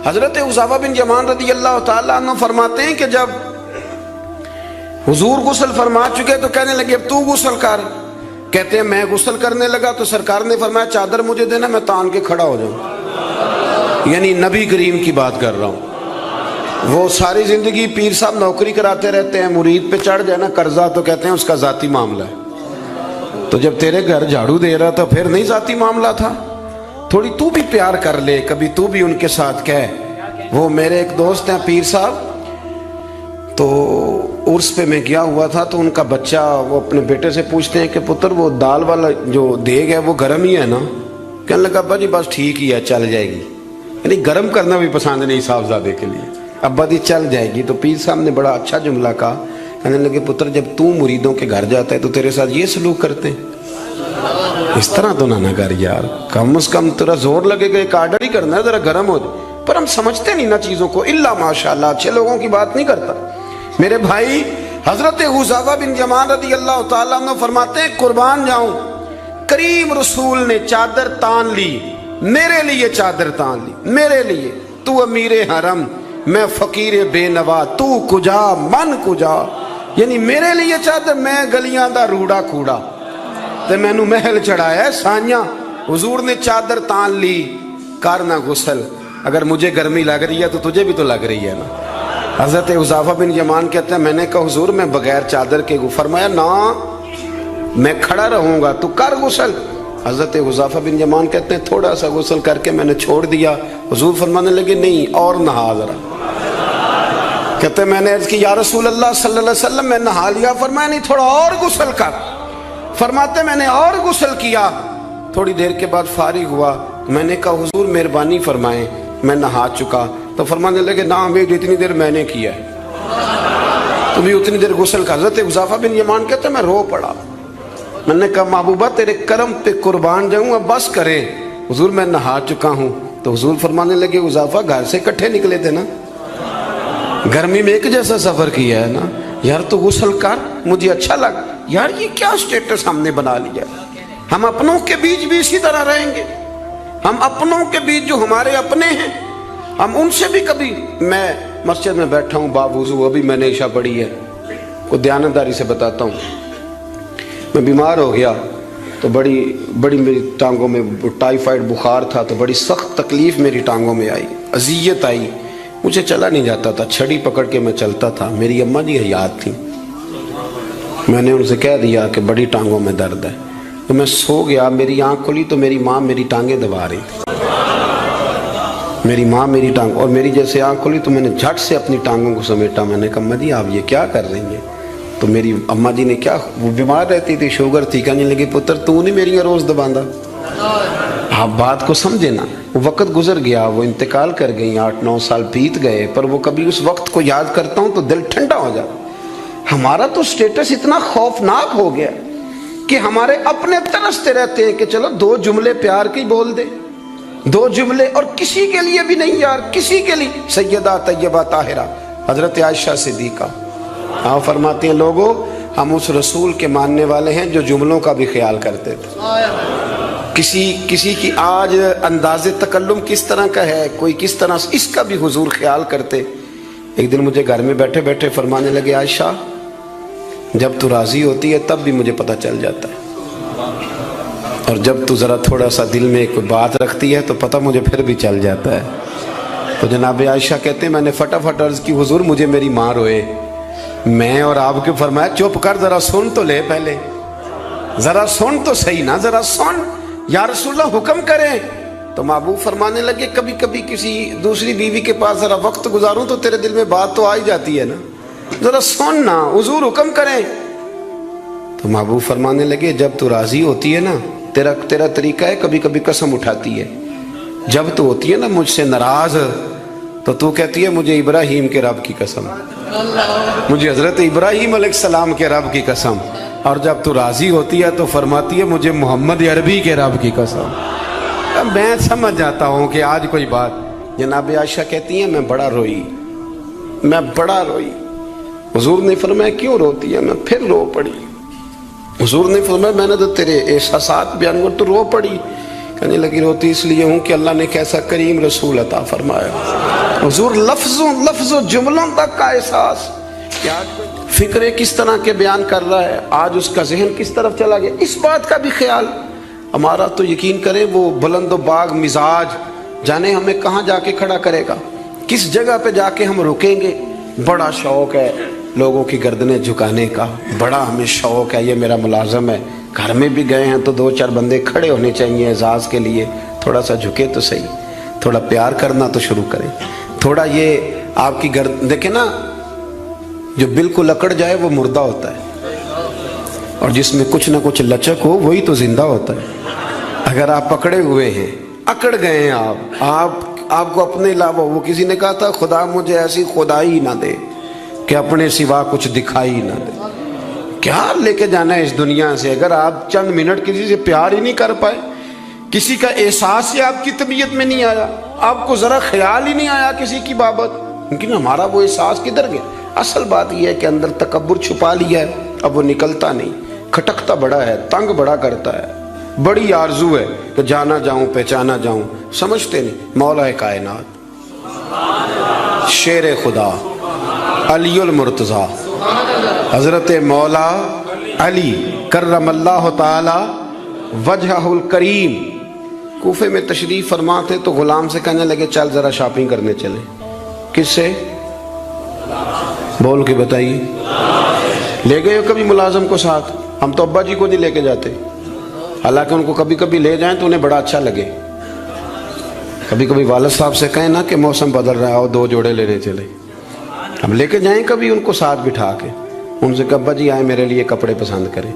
حضرت حذیفہ بن یمان رضی اللہ تعالیٰ عنہ فرماتے ہیں کہ جب حضور غسل فرما چکے تو کہنے لگے اب تو غسل کر. کہتے ہیں میں غسل کرنے لگا تو سرکار نے فرمایا چادر مجھے دینا میں تان کے کھڑا ہو جاؤں. یعنی نبی کریم کی بات کر رہا ہوں. وہ ساری زندگی پیر صاحب نوکری کراتے رہتے ہیں, مرید پہ چڑھ جائے نا قرضہ تو کہتے ہیں اس کا ذاتی معاملہ ہے. تو جب تیرے گھر جھاڑو دے رہا تھا پھر نہیں ذاتی معاملہ تھا؟ تھوڑی تو بھی پیار کر لے, کبھی تو بھی ان کے ساتھ کہے. وہ میرے ایک دوست ہیں پیر صاحب, تو عرس پہ میں گیا ہوا تھا تو ان کا بچہ وہ اپنے بیٹے سے پوچھتے ہیں کہ پتر وہ دال والا جو دیگ ہے وہ گرم ہی ہے نا؟ کہنے لگا ابا جی بس ٹھیک ہی ہے چل جائے گی. یعنی گرم کرنا بھی پسند نہیں صاحبزادے کے لیے. ابا جی چل جائے گی. تو پیر صاحب نے بڑا اچھا جملہ کہا, کہنے لگے پتر جب تو مریدوں کے گھر جاتا ہے تو تیرے ساتھ یہ سلوک کرتے ہیں؟ اس طرح تو نہ کر یار, کم از کم تیرا زور لگے گا ایک آرڈر ہی کرنا ہے ذرا گرم ہو جائے. پر ہم سمجھتے نہیں نا چیزوں کو. الا ماشاءاللہ اچھے لوگوں کی بات نہیں کرتا. میرے بھائی حضرت حذیفہ بن یمان رضی اللہ تعالیٰ عنہ فرماتے ہیں قربان جاؤں کریم رسول نے چادر تان لی, میرے لیے چادر تان لی, میرے لیے. تو امیر حرم میں فقیر بے نوا, تو کجا من کجا. یعنی میرے لیے چادر, میں گلیاں دا روڑا کوڑا تے میں نو محل چڑھایا ہے سانیاں. حضور نے چادر تان لی, کرنا غسل. اگر مجھے گرمی لگ رہی ہے تو تجھے بھی تو لگ رہی ہے نا. حضرت حذیفہ بن یمان کہتے ہیں میں نے کہا حضور میں بغیر چادر کے فرمایا نا میں کھڑا رہوں گا, تو کر غسل. حضرت حذیفہ بن یمان کہتے ہیں تھوڑا سا غسل کر کے میں نے چھوڑ دیا. حضور فرمانے لگے نہیں اور نہا ذرا. کہتے ہیں میں نے عرض کی یا رسول اللہ صلی اللہ علیہ وسلم میں نہا لیا. فرمایا نہیں تھوڑا اور غسل کر. فرماتے میں نے اور غسل کیا. تھوڑی دیر کے بعد فارغ ہوا. میں نے کہا حضور مہربانی فرمائیں میں نہا چکا. تو فرمانے لگے نا ہمیں جتنی دیر میں نے کیا ہے تو بھی اتنی دیر غسل کر. حضرت حذیفہ بن یمان کہتے ہیں میں رو پڑا. میں نے کہا محبوبہ تیرے کرم پہ قربان جاؤں, اب بس کریں. حضور میں نہا چکا ہوں. تو حضور فرمانے لگے حذیفہ گھر سے اکٹھے نکلے تھے نا, گرمی میں ایک جیسا سفر کیا ہے نا یار, تو غسل کر. مجھے اچھا لگا یار یہ کیا سٹیٹس ہم نے بنا لیا. ہم اپنوں کے بیچ بھی اسی طرح رہیں گے. ہم اپنوں کے بیچ جو ہمارے اپنے ہیں ہم ان سے بھی کبھی. میں مسجد میں بیٹھا ہوں باوضو, ابھی میں نے عشاء پڑھی ہے. کوئی دیانتداری سے بتاتا ہوں, میں بیمار ہو گیا تو بڑی میری ٹانگوں میں ٹائیفائڈ بخار تھا, تو بڑی سخت تکلیف میری ٹانگوں میں آئی, اذیت آئی. مجھے چلا نہیں جاتا تھا, چھڑی پکڑ کے میں چلتا تھا. میری اماں جی حیات تھیں, میں نے ان سے کہہ دیا کہ بڑی ٹانگوں میں درد ہے. تو میں سو گیا, میری آنکھ کھلی تو میری ماں میری ٹانگیں دبا رہی تھی. میری ماں میری ٹانگ, اور میری جیسے آنکھ کھلی تو میں نے جھٹ سے اپنی ٹانگوں کو سمیٹا. میں نے کہا اماں جی آپ یہ کیا کر رہی ہیں؟ تو میری اماں جی نے کیا, وہ بیمار رہتی تھی, شوگر تھی, کہنے لگی پتر تو نہیں میری روز دباندہ. آپ بات کو سمجھے نا. وہ وقت گزر گیا, وہ انتقال کر گئی, 8-9 سال بیت گئے, پر وہ کبھی اس وقت کو یاد کرتا ہوں تو دل ٹھنڈا ہو جاتا. ہمارا تو سٹیٹس اتنا خوفناک ہو گیا کہ ہمارے اپنے ترستے رہتے ہیں کہ چلو 2 جملے پیار کے بول دے, 2 جملے, اور کسی کے لیے بھی نہیں یار, کسی کے لیے. سیدہ طیبہ طاہرہ حضرت عائشہ صدیقہ آپ فرماتی ہیں لوگوں ہم اس رسول کے ماننے والے ہیں جو جملوں کا بھی خیال کرتے تھے. کسی کی آج انداز تکلم کس طرح کا ہے, کوئی کس طرح, اس کا بھی حضور خیال کرتے. ایک دن مجھے گھر میں بیٹھے بیٹھے فرمانے لگے عائشہ جب تو راضی ہوتی ہے تب بھی مجھے پتہ چل جاتا ہے, اور جب تو ذرا تھوڑا سا دل میں کوئی بات رکھتی ہے تو پتہ مجھے پھر بھی چل جاتا ہے. تو جناب عائشہ کہتے ہیں میں نے فٹافٹ عرض کی حضور مجھے میری ماں روئے. میں اور آپ کے فرمایا چپ کر, ذرا سن تو لے, پہلے ذرا سن تو صحیح نا, ذرا سن یا رسول اللہ حکم کریں. تو محبوب فرمانے لگے کبھی کبھی کسی دوسری بیوی کے پاس ذرا وقت گزاروں تو تیرے دل میں بات تو آ ہی جاتی ہے نا, ذرا سن نا, حضور حکم کریں. تو محبوب فرمانے لگے جب تو راضی ہوتی ہے نا تیرا طریقہ ہے کبھی کبھی قسم اٹھاتی ہے. جب تو ہوتی ہے نا مجھ سے ناراض تو تو کہتی ہے مجھے ابراہیم کے رب کی قسم, مجھے حضرت ابراہیم علیہ السلام کے رب کی قسم. اور جب تو راضی ہوتی ہے تو فرماتی ہے مجھے محمد عربی کے رب کی قسم. میں سمجھ جاتا ہوں کہ آج کوئی بات. جناب عائشہ کہتی ہیں میں بڑا روئی. حضور نے فرمایا کیوں روتی ہے؟ میں پھر رو پڑی. حضور نے فرمایا میں نے تو تیرے احساسات بیان کر تو رو پڑی. کہنے لگی روتی اس لیے ہوں کہ اللہ نے کیسا کریم رسول عطا فرمایا، حضور لفظوں جملوں تک کا احساس، کیا فکرے کس طرح کے بیان کر رہا ہے، آج اس کا ذہن کس طرف چلا گیا، اس بات کا بھی خیال ہمارا تو یقین کریں وہ بلند و باغ مزاج جانے ہمیں کہاں جا کے کھڑا کرے گا، کس جگہ پہ جا کے ہم رکیں گے۔ بڑا شوق ہے لوگوں کی گردنیں جھکانے کا، بڑا ہمیں شوق ہے، یہ میرا ملازم ہے، گھر میں بھی گئے ہیں تو 2-4 بندے کھڑے ہونے چاہیے اعزاز کے لیے، تھوڑا سا جھکے تو صحیح، تھوڑا پیار کرنا تو شروع کریں، تھوڑا یہ آپ کی گردن دیکھیں نا، جو بالکل اکڑ جائے وہ مردہ ہوتا ہے، اور جس میں کچھ نہ کچھ لچک ہو وہی تو زندہ ہوتا ہے۔ اگر آپ پکڑے ہوئے ہیں، اکڑ گئے ہیں آپ کو اپنے علاوہ، وہ کسی نے کہا تھا خدا مجھے ایسی خدائی نہ دے کہ اپنے سوا کچھ دکھائی نہ دے۔ کیا لے کے جانا ہے اس دنیا سے اگر آپ چند منٹ کسی سے پیار ہی نہیں کر پائے، کسی کا احساس ہی آپ کی طبیعت میں نہیں آیا، آپ کو ذرا خیال ہی نہیں آیا کسی کی بابت، لیکن ہمارا وہ احساس کدھر گیا؟ اصل بات یہ ہے کہ اندر تکبر چھپا لیا ہے، اب وہ نکلتا نہیں، کھٹکتا بڑا ہے، تنگ بڑا کرتا ہے، بڑی آرزو ہے کہ جانا جاؤں پہچانا جاؤں، سمجھتے نہیں۔ مولا کائنات شیر خدا علی المرتضیٰ حضرت مولا علی کرم اللہ تعالی وجہہ الکریم کوفے میں تشریف فرما تھے تو غلام سے کہنے لگے چل ذرا شاپنگ کرنے چلے۔ کس سے؟ بول کے بتائیے۔ لے گئے ہو کبھی ملازم کو ساتھ؟ ہم تو ابا جی کو نہیں لے کے جاتے، حالانکہ ان کو کبھی کبھی لے جائیں تو انہیں بڑا اچھا لگے۔ کبھی کبھی والد صاحب سے کہیں نا کہ موسم بدل رہا ہو 2 جوڑے لینے چلے، ہم لے کے جائیں کبھی ان کو ساتھ بٹھا کے، ان سے کہ ابا جی آئیں میرے لیے کپڑے پسند کریں۔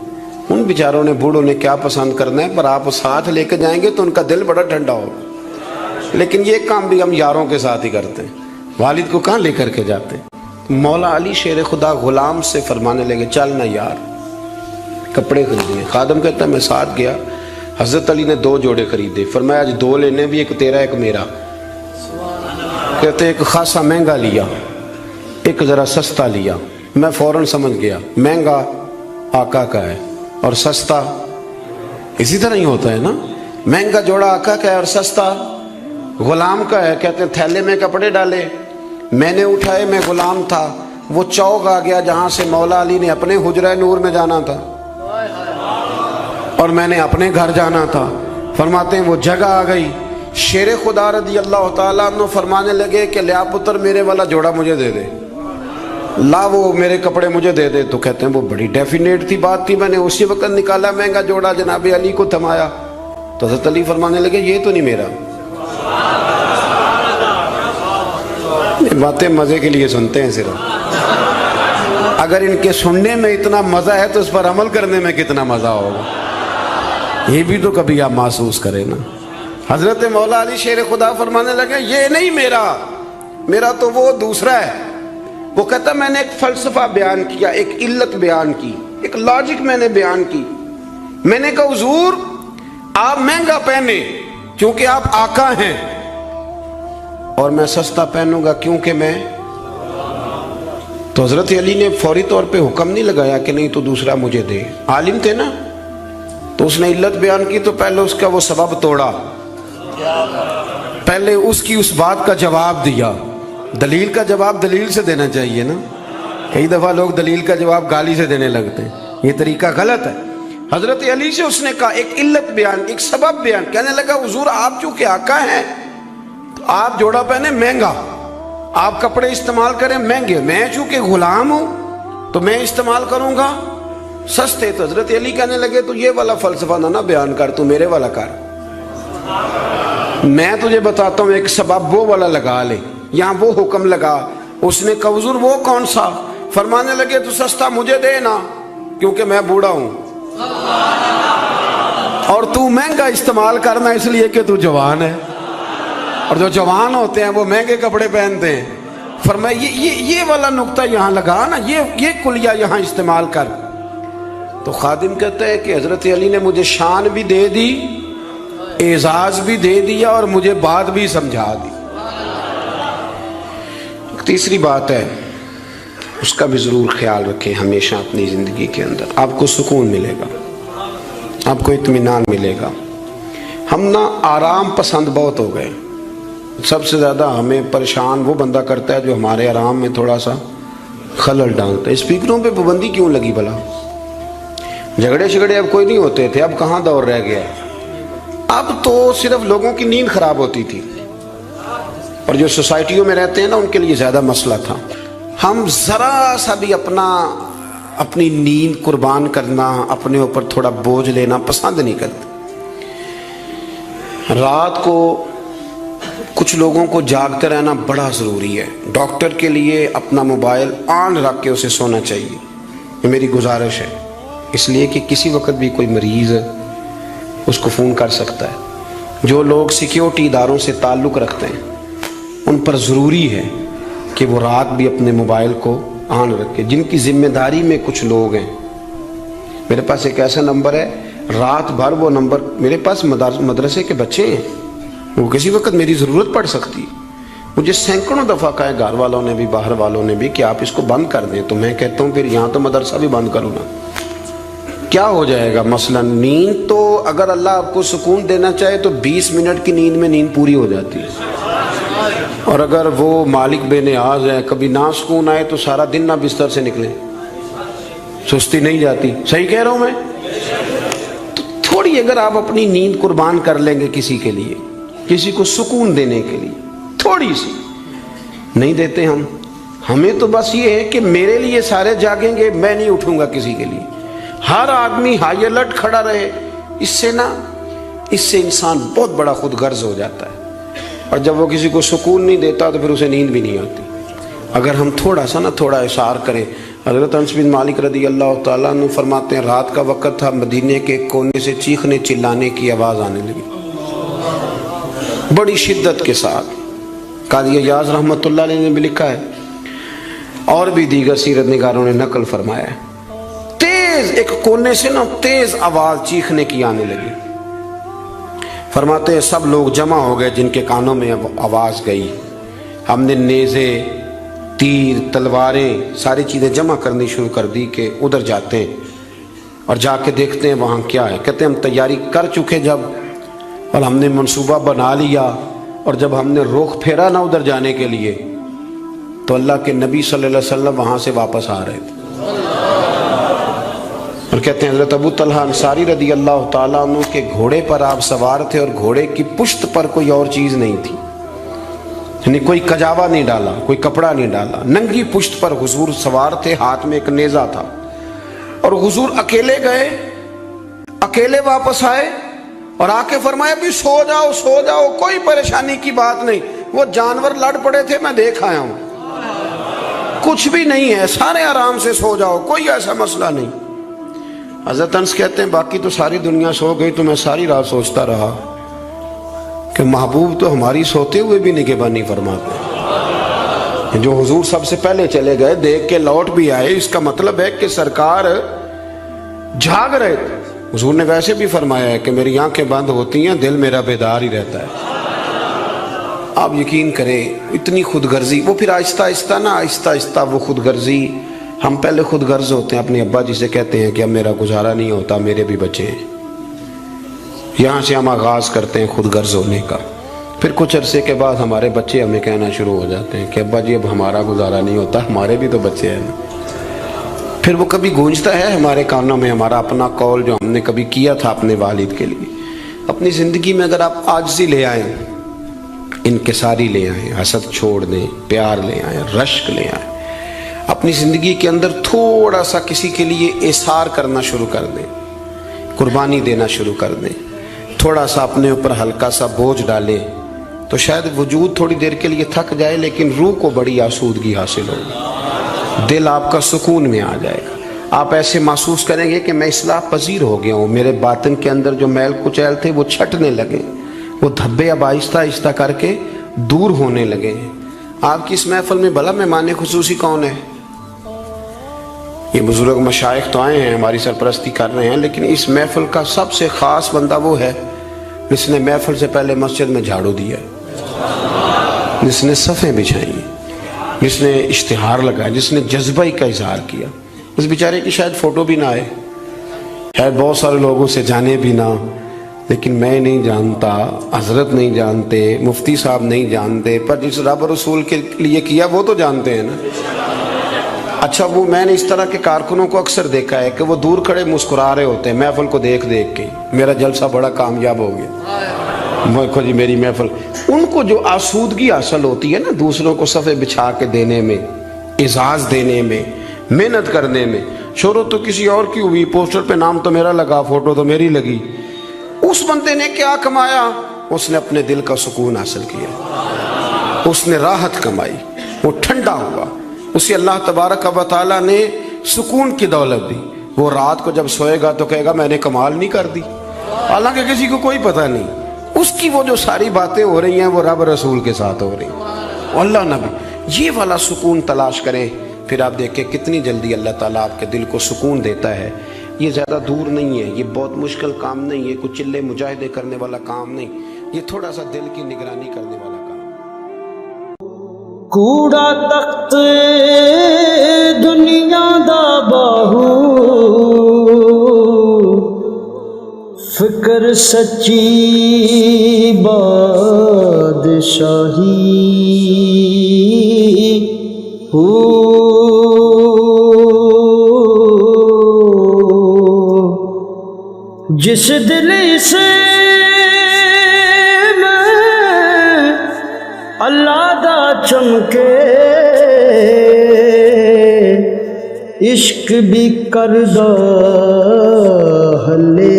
ان بیچاروں نے بوڑھوں نے کیا پسند کرنا ہے، پر آپ ساتھ لے کے جائیں گے تو ان کا دل بڑا ٹھنڈا ہوگا۔ لیکن یہ کام بھی ہم یاروں کے ساتھ ہی کرتے ہیں، والد کو کہاں لے کر کے جاتے ہیں۔ مولا علی شیر خدا غلام سے فرمانے لگے چل نا یار کپڑے خریدنے۔ خادم کہتا ہے میں ساتھ گیا، حضرت علی نے 2 جوڑے خریدے، فرمایا آج 2 لینے بھی، ایک تیرا ایک میرا۔ کہتے ایک خاصا مہنگا لیا، ایک ذرا سستا لیا۔ میں فوراً سمجھ گیا مہنگا آقا کا ہے اور سستا اسی طرح ہی ہوتا ہے نا، مہنگا جوڑا آقا کا ہے اور سستا غلام کا ہے۔ کہتے ہیں تھیلے میں کپڑے ڈالے، میں نے اٹھائے، میں غلام تھا، وہ چوک آ گیا جہاں سے مولا علی نے اپنے حجرہ نور میں جانا تھا اور میں نے اپنے گھر جانا تھا۔ فرماتے ہیں وہ جگہ آ گئی، شیر خدا رضی اللہ تعالیٰ عنہ فرمانے لگے کہ لیا پتر میرے والا جوڑا مجھے دے دے، لا وہ میرے کپڑے مجھے دے دے۔ تو کہتے ہیں وہ بڑی ڈیفینیٹ تھی بات تھی، میں نے اسی وقت نکالا مہنگا جوڑا، جناب علی کو تھمایا تو حضرت علی فرمانے لگے یہ تو نہیں میرا۔ باتیں مزے کے لیے سنتے ہیں صرف، اگر ان کے سننے میں اتنا مزہ ہے تو اس پر عمل کرنے میں کتنا مزہ ہوگا، یہ بھی تو کبھی آپ محسوس کریں نا۔ حضرت مولا علی شیر خدا فرمانے لگے یہ نہیں میرا تو وہ دوسرا ہے۔ وہ کہتا میں نے ایک فلسفہ بیان کیا، ایک علت بیان کی، ایک لاجک میں نے بیان کی۔ میں نے کہا حضور آپ مہنگا پہنے کیونکہ آپ آقا ہیں، اور میں سستا پہنوں گا کیونکہ میں۔ تو حضرت علی نے فوری طور پہ حکم نہیں لگایا کہ نہیں تو دوسرا مجھے دے، عالم تھے نا، تو اس نے علت بیان کی تو پہلے اس کا وہ سبب توڑا، پہلے اس کی اس بات کا جواب دیا۔ دلیل کا جواب دلیل سے دینا چاہیے نا، کئی دفعہ لوگ دلیل کا جواب گالی سے دینے لگتے ہیں، یہ طریقہ غلط ہے۔ حضرت علی سے اس نے کہا ایک علت بیان، ایک سبب بیان، کہنے لگا حضور آپ چونکہ آقا ہیں تو آپ جوڑا پہنے مہنگا، آپ کپڑے استعمال کریں مہنگے، میں چونکہ غلام ہوں تو میں استعمال کروں گا سستے۔ تو حضرت علی کہنے لگے تو یہ والا فلسفہ نہ بیان کر، تو میرے والا کر، میں تجھے بتاتا ہوں ایک سبب وہ والا لگا لے، یہاں وہ حکم لگا۔ اس نے کہا حضور وہ کون سا؟ فرمانے لگے تو سستا مجھے دے نا کیونکہ میں بوڑھا ہوں، اور تو مہنگا استعمال کرنا اس لیے کہ تو جوان ہے، اور جو جوان ہوتے ہیں وہ مہنگے کپڑے پہنتے ہیں۔ فرمایا یہ والا نقطہ یہاں لگا نا، یہ کلیہ یہاں استعمال کر۔ تو خادم کہتا ہے کہ حضرت علی نے مجھے شان بھی دے دی، اعزاز بھی دے دیا، اور مجھے بات بھی سمجھا دی۔ تیسری بات ہے اس کا بھی ضرور خیال رکھیں ہمیشہ اپنی زندگی کے اندر، آپ کو سکون ملے گا، آپ کو اطمینان ملے گا۔ ہم نا آرام پسند بہت ہو گئے. سب سے زیادہ ہمیں پریشان وہ بندہ کرتا ہے جو ہمارے آرام میں تھوڑا سا خلل ڈالتا ہے. اسپیکروں پہ پابندی کیوں لگی بھلا؟ جھگڑے شگڑے اب کوئی نہیں ہوتے تھے، اب کہاں دور رہ گیا؟ اب تو صرف لوگوں کی نیند خراب ہوتی تھی، اور جو سوسائٹیوں میں رہتے ہیں نا ان کے لیے زیادہ مسئلہ تھا. ہم ذرا سا بھی اپنی نیند قربان کرنا، اپنے اوپر تھوڑا بوجھ لینا پسند نہیں کرتے. رات کو کچھ لوگوں کو جاگتے رہنا بڑا ضروری ہے. ڈاکٹر کے لیے اپنا موبائل آن رکھ کے اسے سونا چاہیے، یہ میری گزارش ہے. اس لیے کہ کسی وقت بھی کوئی مریض اس کو فون کر سکتا ہے. جو لوگ سیکیورٹی اداروں سے تعلق رکھتے ہیں ان پر ضروری ہے کہ وہ رات بھی اپنے موبائل کو آن رکھے. جن کی ذمہ داری میں کچھ لوگ ہیں، میرے پاس ایک ایسا نمبر ہے، رات بھر وہ نمبر، میرے پاس مدرسے کے بچے ہیں، وہ کسی وقت میری ضرورت پڑ سکتی ہے. مجھے سینکڑوں دفعہ کہا ہے گھر والوں نے بھی، باہر والوں نے بھی، کہ آپ اس کو بند کر دیں. تو میں کہتا ہوں پھر یہاں تو مدرسہ بھی بند کروں نا، کیا ہو جائے گا؟ مثلا نیند تو اگر اللہ آپ کو سکون دینا چاہے تو 20 منٹ کی نیند میں نیند پوری ہو جاتی ہے. اور اگر وہ مالک بے نیاز ہے، کبھی نہ سکون آئے تو سارا دن نہ بستر سے نکلے، سستی نہیں جاتی. صحیح کہہ رہا ہوں میں؟ تو تھوڑی اگر آپ اپنی نیند قربان کر لیں گے کسی کے لیے، کسی کو سکون دینے کے لیے، تھوڑی سی نہیں دیتے ہم. ہمیں تو بس یہ ہے کہ میرے لیے سارے جاگیں گے، میں نہیں اٹھوں گا کسی کے لیے. ہر آدمی ہائی الرٹ کھڑا رہے، اس سے انسان بہت بڑا خود غرض ہو جاتا ہے. اور جب وہ کسی کو سکون نہیں دیتا تو پھر اسے نیند بھی نہیں آتی. اگر ہم تھوڑا اشار کریں. حضرت انس بن مالک رضی اللہ تعالیٰ عنہ فرماتے ہیں رات کا وقت تھا، مدینے کے کونے سے چیخنے چلانے کی آواز آنے لگی بڑی شدت کے ساتھ. قاضی ایاز رحمۃ اللہ علیہ نے بھی لکھا ہے، اور بھی دیگر سیرت نگاروں نے نقل فرمایا ہے، ایک کونے سے نا تیز آواز چیخنے کی آنے لگی. فرماتے ہیں سب لوگ جمع ہو گئے جن کے کانوں میں آواز گئی. ہم نے نیزے، تیر، تلواریں، ساری چیزیں جمع کرنی شروع کر دی کہ ادھر جاتے ہیں اور جا کے دیکھتے ہیں وہاں کیا ہے. کہتے ہیں ہم تیاری کر چکے جب، اور ہم نے منصوبہ بنا لیا، اور جب ہم نے رخ پھیرا نا ادھر جانے کے لیے تو اللہ کے نبی صلی اللہ علیہ وسلم وہاں سے واپس آ رہے تھے. اور کہتے ہیں حضرت ابو طلحہ انصاری رضی اللہ تعالیٰ عنہ کے گھوڑے پر آپ سوار تھے، اور گھوڑے کی پشت پر کوئی اور چیز نہیں تھی، یعنی کوئی کجاوا نہیں ڈالا، کوئی کپڑا نہیں ڈالا، ننگی پشت پر حضور سوار تھے، ہاتھ میں ایک نیزہ تھا. اور حضور اکیلے گئے، اکیلے واپس آئے، اور آ کے فرمایا بھی سو جاؤ، کوئی پریشانی کی بات نہیں. وہ جانور لڑ پڑے تھے، میں دیکھ آیا ہوں، کچھ بھی نہیں ہے، سارے آرام سے سو جاؤ، کوئی ایسا مسئلہ نہیں. حضرت انس کہتے ہیں باقی تو ساری دنیا سو گئی تو میں ساری رات سوچتا رہا کہ محبوب تو ہماری سوتے ہوئے بھی نگہبانی فرماتے. جو حضور سب سے پہلے چلے گئے، دیکھ کے لوٹ بھی آئے، اس کا مطلب ہے کہ سرکار جاگ رہے تھے. حضور نے ویسے بھی فرمایا ہے کہ میری آنکھیں بند ہوتی ہیں، دل میرا بیدار ہی رہتا ہے. آپ یقین کریں اتنی خود غرضی، وہ پھر آہستہ آہستہ وہ خود غرضی. ہم پہلے خود غرض ہوتے ہیں، اپنے ابا جی سے کہتے ہیں کہ اب میرا گزارا نہیں ہوتا، میرے بھی بچے ہیں. یہاں سے ہم آغاز کرتے ہیں خود غرض ہونے کا. پھر کچھ عرصے کے بعد ہمارے بچے ہمیں کہنا شروع ہو جاتے ہیں کہ ابا جی اب ہمارا گزارا نہیں ہوتا، ہمارے بھی تو بچے ہیں نا. پھر وہ کبھی گونجتا ہے ہمارے کانوں میں ہمارا اپنا قول جو ہم نے کبھی کیا تھا اپنے والد کے لیے. اپنی زندگی میں اگر آپ عاجزی لے آئیں، انکساری لے آئیں، حسد چھوڑ دیں، پیار لے آئیں، رشک لے آئیں، اپنی زندگی کے اندر تھوڑا سا کسی کے لیے احسار کرنا شروع کر دیں، قربانی دینا شروع کر دیں، تھوڑا سا اپنے اوپر ہلکا سا بوجھ ڈالیں، تو شاید وجود تھوڑی دیر کے لیے تھک جائے لیکن روح کو بڑی آسودگی حاصل ہوگی، دل آپ کا سکون میں آ جائے گا. آپ ایسے محسوس کریں گے کہ میں اصلاح پذیر ہو گیا ہوں، میرے باطن کے اندر جو میل کچیل تھے وہ چھٹنے لگے، وہ دھبے اب آہستہ آہستہ کر کے دور ہونے لگے ہیں. آپ کی اس محفل میں بھلا مہمان خصوصی کون ہے؟ یہ بزرگ مشائخ تو آئے ہیں، ہماری سرپرستی کر رہے ہیں، لیکن اس محفل کا سب سے خاص بندہ وہ ہے جس نے محفل سے پہلے مسجد میں جھاڑو دیا، جس نے صفیں بچھائیں، جس نے اشتہار لگایا، جس نے جذبہ کا اظہار کیا. اس بیچارے کی شاید فوٹو بھی نہ آئے، شاید بہت سارے لوگوں سے جانے بھی نہ، لیکن میں نہیں جانتا، حضرت نہیں جانتے، مفتی صاحب نہیں جانتے، پر جس رب رسول کے لیے کیا وہ تو جانتے ہیں نا۔ اچھا وہ میں نے اس طرح کے کارکنوں کو اکثر دیکھا ہے کہ وہ دور کھڑے مسکرا رہے ہوتے ہیں محفل کو دیکھ دیکھ کے، میرا جلسہ بڑا کامیاب ہو گیا، دیکھو جی میری محفل۔ ان کو جو آسودگی حاصل ہوتی ہے نا دوسروں کو صفحے بچھا کے دینے میں، اعزاز دینے میں، محنت کرنے میں، شہرت تو کسی اور کی ہوئی، پوسٹر پہ نام تو میرا لگا، فوٹو تو میری لگی، اس بندے نے کیا کمایا؟ اس نے اپنے دل کا سکون حاصل کیا، اس نے راحت کمائی، وہ ٹھنڈا ہوا، اسے اللہ تبارک و تعالیٰ نے سکون کی دولت دی۔ وہ رات کو جب سوئے گا تو کہے گا میں نے کمال نہیں کر دی، حالانکہ کسی کو کوئی پتہ نہیں، اس کی وہ جو ساری باتیں ہو رہی ہیں وہ رب رسول کے ساتھ ہو رہی ہیں، اللہ نبی۔ یہ والا سکون تلاش کریں، پھر آپ دیکھیں کتنی جلدی اللہ تعالیٰ آپ کے دل کو سکون دیتا ہے۔ یہ زیادہ دور نہیں ہے، یہ بہت مشکل کام نہیں ہے، کوئی چلے مجاہدے کرنے والا کام نہیں، یہ تھوڑا سا دل کی نگرانی کرنے والا کام۔ کوڑا تخت دنیا دا باہو، فکر سچی بادشاہی جس دل سے میں اللہ دا چمکے، عشق بھی کردہ ہلے